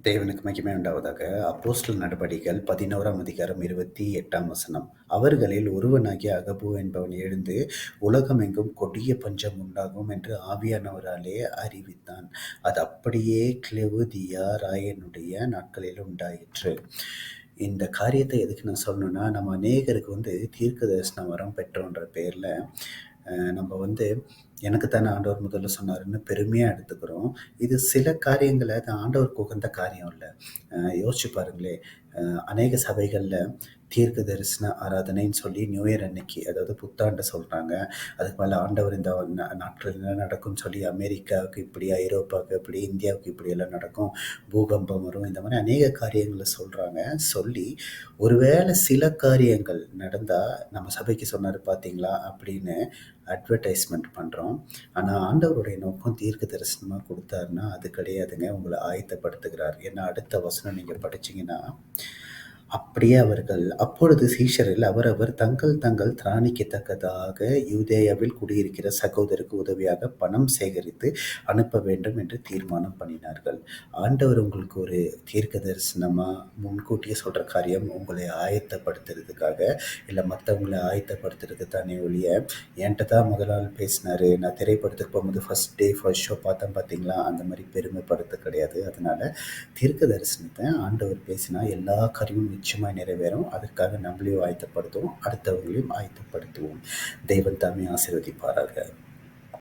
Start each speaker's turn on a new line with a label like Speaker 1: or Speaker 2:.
Speaker 1: தேவனுக்கு மகிமை உண்டாவதாக. அப்போஸ்தலர் நடபடிகள் 11ஆம் அதிகாரம் 28ஆம் வசனம். அவர்களில் ஒருவனாகிய அகபு என்பவன் எழுந்து, உலகமெங்கும் கொடிய பஞ்சம் உண்டாகும் என்று ஆவியானவராலே அறிவித்தான். அது அப்படியே கிலவுதியா ராயனுடைய நாட்களில் உண்டாயிற்று. இந்த காரியத்தை எதுக்கு நான் சொல்லணும்னா, நம்ம அநேகருக்கு தீர்க்க தரிசன வரம் பெற்றோன்ற பேர்ல நம்ம எனக்கு தானே ஆண்டவர் முதல்ல சொன்னாருன்னு பெருமையா எடுத்துக்கிறோம். இது சில காரியங்கள அது ஆண்டவருக்கு உகந்த காரியம் இல்ல. யோசிச்சு பாருங்களேன். அநேக சபைகள்ல தீர்க்க தரிசன ஆராதனைன்னு சொல்லி நியூ இயர் அன்னைக்கு, அதாவது புத்தாண்டு சொல்றாங்க. அதுக்கு மேல ஆண்டவர் இந்த நாட்கள் என்ன நடக்கும்னு சொல்லி அமெரிக்காவுக்கு இப்படி, ஐரோப்பாவுக்கு இப்படி, இந்தியாவுக்கு இப்படி எல்லாம் நடக்கும், பூகம்பம் வரும், இந்த மாதிரி அநேக காரியங்களை சொல்றாங்க. சொல்லி ஒருவேளை சில காரியங்கள் நடந்தா நம்ம சபைக்கு சொன்னாரு பார்த்தீங்களா அப்படின்னு அட்வர்டைஸ்மெண்ட் பண்றோம். ஆனா ஆண்டவருடைய நோக்கம் தீர்க்க தரிசனமா கொடுத்தாருன்னா அது கிடையாதுங்க. உங்களை ஆயத்தப்படுத்துகிறார். ஏன்னா அடுத்த வசனம் நீங்க படிச்சீங்கன்னா, அப்படியே அவர்கள் அப்பொழுது சீஷரில் அவரவர் தங்கள் தங்கள் திராணிக்கத்தக்கதாக யூதேயாவில் குடியிருக்கிற சகோதரருக்கு உதவியாக பணம் சேகரித்து அனுப்ப வேண்டும் என்று தீர்மானம் பண்ணினார்கள். ஆண்டவர் உங்களுக்கு ஒரு தீர்க்க தரிசனமா முன்கூட்டியே சொல்ற காரியம் உங்களை ஆயத்தப்படுத்துறதுக்காக, இல்லை மற்றவங்களை ஆயத்தப்படுத்துறதுக்கு தானே ஒழிய, என்கிட்ட தான் முதல் நாள் பேசினாரு, நான் திரைப்படத்துக்கு போகும்போது ஃபர்ஸ்ட் டே ஃபர்ஸ்ட் ஷோ பார்த்தேன் பார்த்தீங்களா, அந்த மாதிரி பெருமைப்படுத்த கிடையாது. அதனால தீர்க்க தரிசனத்தை ஆண்டவர் பேசினா எல்லா காரியமும் நிச்சயமாய் நிறைவேறும். அதற்காக நம்மளையும் ஆயத்தப்படுத்துவோம், அடுத்தவங்களையும் ஆயத்தப்படுத்துவோம். தெய்வம் தாமே ஆசீர்வதிப்பாராக.